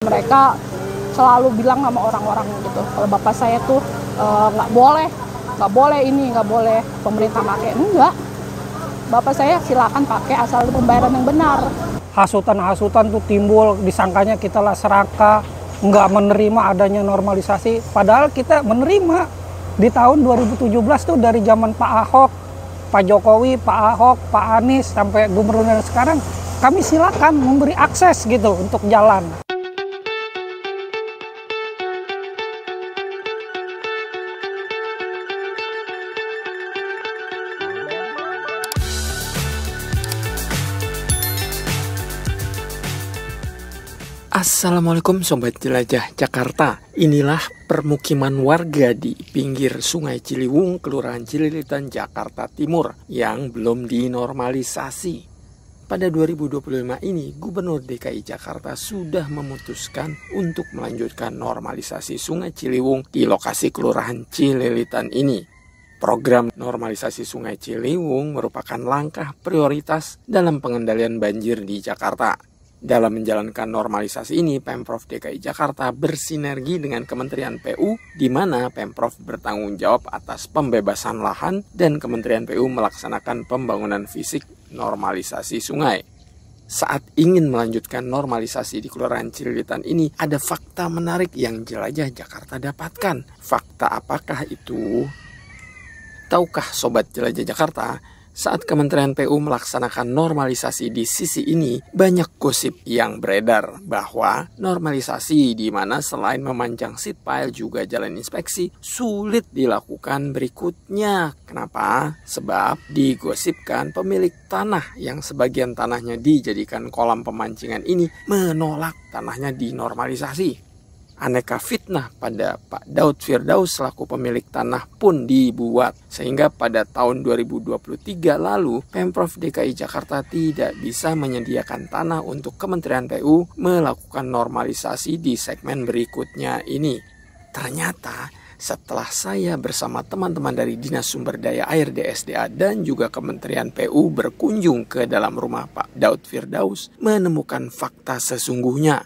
mereka selalu bilang sama orang-orang gitu, kalau bapak saya tuh nggak boleh ini, nggak boleh pemerintah pakai. Enggak, bapak saya silakan pakai asal ada pembayaran yang benar. Hasutan-hasutan tuh timbul, disangkanya kita lah serakah, nggak menerima adanya normalisasi. Padahal kita menerima di tahun 2017 tuh dari zaman Pak Ahok, Pak Jokowi, Pak Ahok, Pak Anies, sampai gubernur sekarang, kami silakan memberi akses gitu untuk jalan. Assalamualaikum Sobat Jelajah Jakarta. Inilah permukiman warga di pinggir Sungai Ciliwung, Kelurahan Cililitan, Jakarta Timur yang belum dinormalisasi. Pada 2025 ini, Gubernur DKI Jakarta sudah memutuskan untuk melanjutkan normalisasi Sungai Ciliwung di lokasi Kelurahan Cililitan ini. Program normalisasi Sungai Ciliwung merupakan langkah prioritas dalam pengendalian banjir di Jakarta. Dalam menjalankan normalisasi ini, Pemprov DKI Jakarta bersinergi dengan Kementerian PU, di mana Pemprov bertanggung jawab atas pembebasan lahan dan Kementerian PU melaksanakan pembangunan fisik normalisasi sungai. Saat ingin melanjutkan normalisasi di Kelurahan Cililitan ini, ada fakta menarik yang Jelajah Jakarta dapatkan. Fakta apakah itu? Tahukah Sobat Jelajah Jakarta? Saat Kementerian PU melaksanakan normalisasi di sisi ini, banyak gosip yang beredar bahwa normalisasi di mana selain memanjang seat pile juga jalan inspeksi sulit dilakukan berikutnya. Kenapa? Sebab digosipkan pemilik tanah yang sebagian tanahnya dijadikan kolam pemancingan ini menolak tanahnya dinormalisasi. Aneka fitnah pada Pak Daud Firdaus selaku pemilik tanah pun dibuat, sehingga pada tahun 2023 lalu Pemprov DKI Jakarta tidak bisa menyediakan tanah untuk Kementerian PU melakukan normalisasi di segmen berikutnya ini. Ternyata setelah saya bersama teman-teman dari Dinas Sumber Daya Air DSDA dan juga Kementerian PU berkunjung ke dalam rumah Pak Daud Firdaus, menemukan fakta sesungguhnya.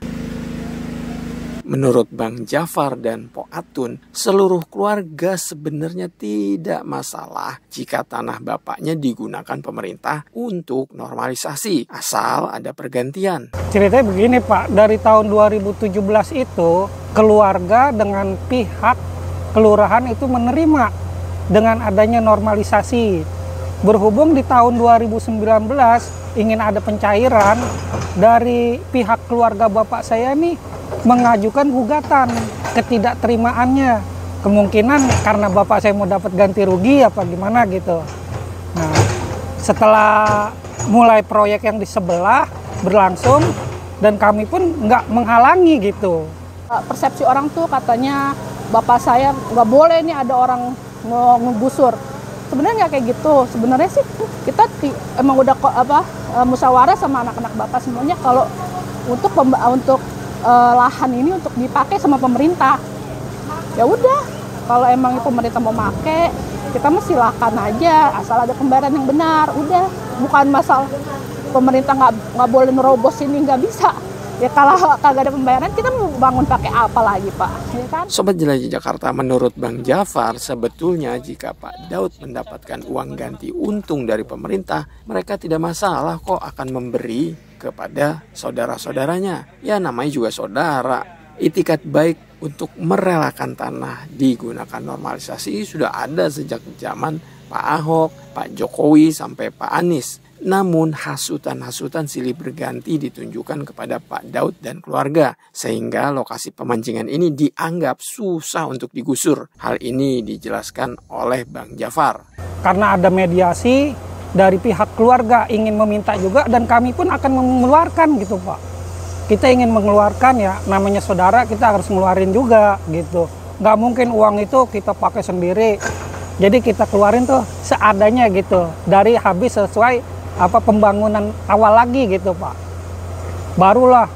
Menurut Bang Jafar dan Po Atun, seluruh keluarga sebenarnya tidak masalah jika tanah bapaknya digunakan pemerintah untuk normalisasi, asal ada pergantian. Ceritanya begini Pak, dari tahun 2017 itu keluarga dengan pihak kelurahan itu menerima dengan adanya normalisasi. Berhubung di tahun 2019 ingin ada pencairan, dari pihak keluarga bapak saya nih mengajukan gugatan ketidakterimaannya. Kemungkinan karena bapak saya mau dapat ganti rugi apa gimana gitu. Nah, setelah mulai proyek yang di sebelah berlangsung dan kami pun nggak menghalangi gitu. Persepsi orang tuh katanya bapak saya nggak boleh nih ada orang ngegusur. Sebenarnya nggak kayak gitu. Sebenarnya sih kita emang udah musyawarah sama anak-anak bapak semuanya kalau untuk lahan ini untuk dipakai sama pemerintah. Ya udah, kalau emang pemerintah mau pakai, kita mah silakan aja, asal ada pembayaran yang benar. Udah, bukan masalah pemerintah nggak boleh nerobos ini, nggak bisa. Ya kalau kagak ada pembayaran, kita mau bangun pakai apa lagi Pak? Ya kan? Sobat Jelajah Jakarta, menurut Bang Jafar, sebetulnya jika Pak Daud mendapatkan uang ganti untung dari pemerintah, mereka tidak masalah kok akan memberi kepada saudara-saudaranya. Ya namanya juga saudara. Itikat baik untuk merelakan tanah digunakan normalisasi sudah ada sejak zaman Pak Ahok, Pak Jokowi sampai Pak Anies. Namun hasutan-hasutan silih berganti ditunjukkan kepada Pak Daud dan keluarga, sehingga lokasi pemancingan ini dianggap susah untuk digusur. Hal ini dijelaskan oleh Bang Jafar. Karena ada mediasi dari pihak keluarga ingin meminta juga, dan kami pun akan mengeluarkan gitu Pak. Kita ingin mengeluarkan, ya namanya saudara kita harus ngeluarin juga gitu. Nggak mungkin uang itu kita pakai sendiri. Jadi kita keluarin tuh seadanya gitu, dari habis sesuai pembangunan awal lagi gitu Pak. Barulah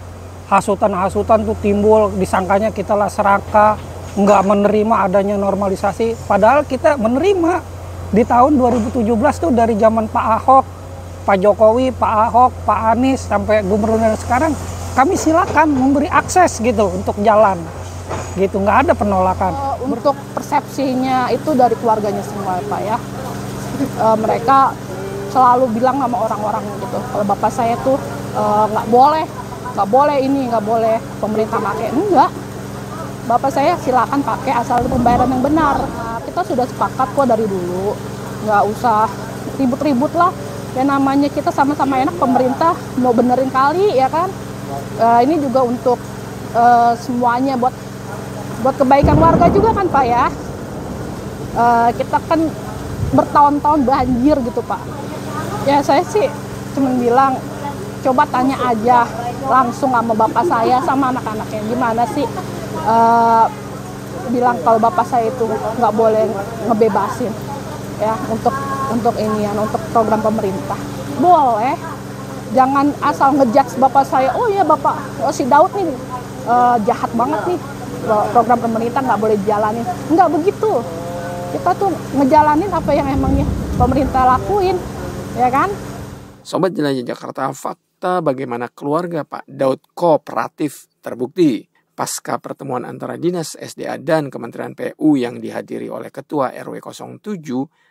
hasutan-hasutan tuh timbul, disangkanya kita lah serakah, nggak menerima adanya normalisasi. Padahal kita menerima di tahun 2017 tuh dari zaman Pak Ahok, Pak Jokowi, Pak Ahok, Pak Anies, sampai gubernur sekarang, kami silakan memberi akses gitu untuk jalan. Gitu, nggak ada penolakan. Untuk persepsinya itu dari keluarganya semua Pak ya. Mereka selalu bilang sama orang-orang gitu, kalau bapak saya tuh nggak boleh ini, nggak boleh pemerintah pakai. Enggak, bapak saya silakan pakai asal ada pembayaran yang benar. Nah, kita sudah sepakat kok dari dulu, nggak usah ribut-ribut lah. Ya namanya kita sama-sama enak, pemerintah mau benerin kali ya kan. Ini juga untuk semuanya, buat kebaikan warga juga kan Pak ya. Kita kan bertahun-tahun banjir gitu Pak. Ya saya sih cuma bilang, coba tanya aja langsung sama bapak saya sama anak-anaknya, gimana sih bilang kalau bapak saya itu nggak boleh ngebebasin ya untuk ini ya, untuk program pemerintah. Boleh, jangan asal ngejudge bapak saya, oh ya bapak si Daud nih jahat banget nih, program pemerintah nggak boleh dijalanin. Nggak begitu, kita tuh ngejalanin apa yang emangnya pemerintah lakuin, ya kan? Sobat Jelajah Jakarta, fakta bagaimana keluarga Pak Daud kooperatif terbukti pasca pertemuan antara Dinas SDA dan Kementerian PU yang dihadiri oleh Ketua RW 07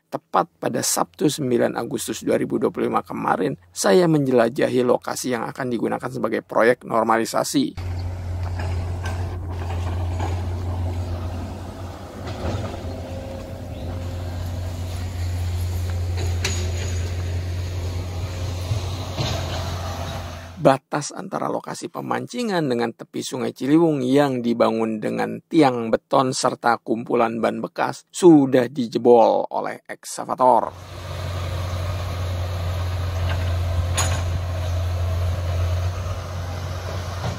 tepat pada Sabtu 9 Agustus 2025 kemarin. Saya menjelajahi lokasi yang akan digunakan sebagai proyek normalisasi. Batas antara lokasi pemancingan dengan tepi Sungai Ciliwung yang dibangun dengan tiang beton serta kumpulan ban bekas sudah dijebol oleh ekskavator.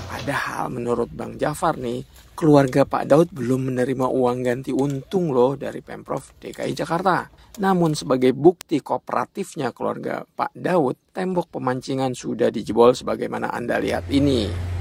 Padahal menurut Bang Jafar nih, keluarga Pak Daud belum menerima uang ganti untung loh dari Pemprov DKI Jakarta. Namun sebagai bukti kooperatifnya keluarga Pak Daud, tembok pemancingan sudah dijebol sebagaimana Anda lihat ini.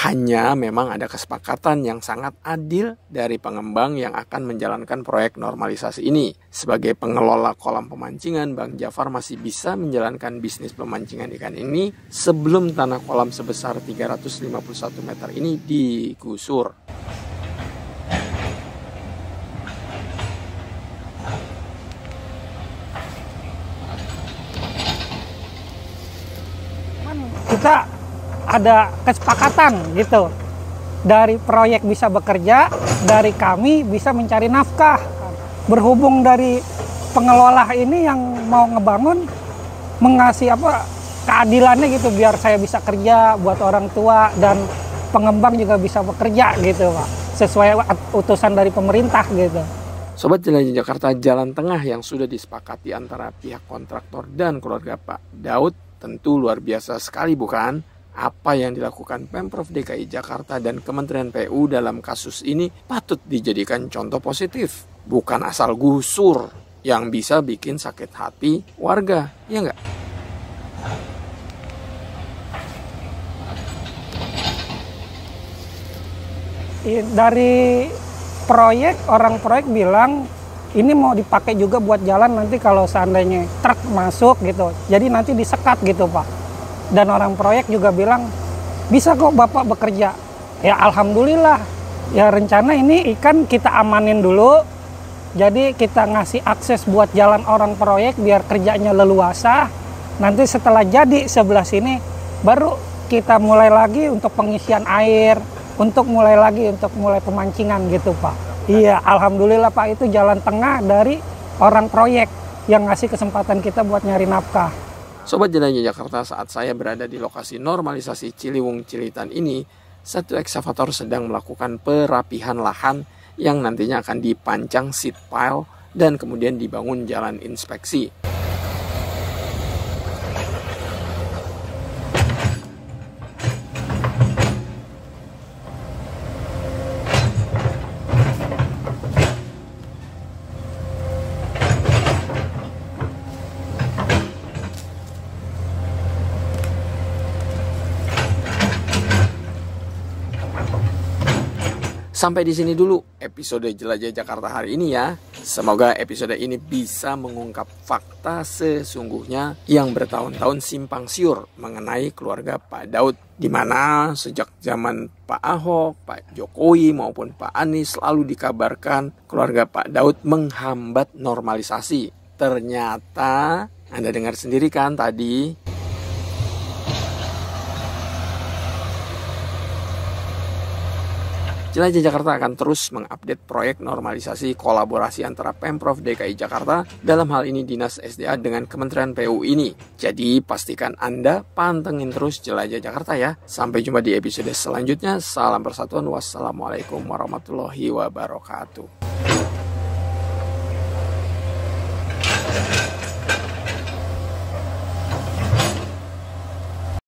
Hanya memang ada kesepakatan yang sangat adil dari pengembang yang akan menjalankan proyek normalisasi ini. Sebagai pengelola kolam pemancingan, Bang Jafar masih bisa menjalankan bisnis pemancingan ikan ini sebelum tanah kolam sebesar 351 meter ini digusur. Kita ada kesepakatan gitu, dari proyek bisa bekerja, dari kami bisa mencari nafkah. Berhubung dari pengelola ini yang mau ngebangun mengasih keadilannya gitu, biar saya bisa kerja buat orang tua dan pengembang juga bisa bekerja gitu Pak, sesuai utusan dari pemerintah gitu. Sobat Jelajah Jakarta, jalan tengah yang sudah disepakati antara pihak kontraktor dan keluarga Pak Daud tentu luar biasa sekali, bukan? Apa yang dilakukan Pemprov DKI Jakarta dan Kementerian PU dalam kasus ini patut dijadikan contoh positif. Bukan asal gusur yang bisa bikin sakit hati warga, ya nggak? Dari proyek, orang proyek bilang ini mau dipakai juga buat jalan nanti kalau seandainya truk masuk gitu. Jadi nanti disekat gitu Pak. Dan orang proyek juga bilang, bisa kok Bapak bekerja. Ya Alhamdulillah, ya rencana ini ikan kita amanin dulu. Jadi kita ngasih akses buat jalan orang proyek biar kerjanya leluasa. Nanti setelah jadi sebelah sini, baru kita mulai lagi untuk pengisian air, untuk mulai pemancingan gitu Pak. Iya Alhamdulillah Pak, itu jalan tengah dari orang proyek yang ngasih kesempatan kita buat nyari nafkah. Sobat Jelajah Jakarta, saat saya berada di lokasi normalisasi Ciliwung Cilitan ini, satu ekskavator sedang melakukan perapihan lahan yang nantinya akan dipancang seat pile dan kemudian dibangun jalan inspeksi. Sampai di sini dulu episode Jelajah Jakarta hari ini ya. Semoga episode ini bisa mengungkap fakta sesungguhnya yang bertahun-tahun simpang siur mengenai keluarga Pak Daud. Di mana sejak zaman Pak Ahok, Pak Jokowi maupun Pak Anies selalu dikabarkan keluarga Pak Daud menghambat normalisasi. Ternyata Anda dengar sendiri kan tadi. Jelajah Jakarta akan terus mengupdate proyek normalisasi kolaborasi antara Pemprov DKI Jakarta, dalam hal ini Dinas SDA dengan Kementerian PU ini. Jadi pastikan Anda pantengin terus Jelajah Jakarta ya. Sampai jumpa di episode selanjutnya. Salam persatuan. Wassalamualaikum warahmatullahi wabarakatuh.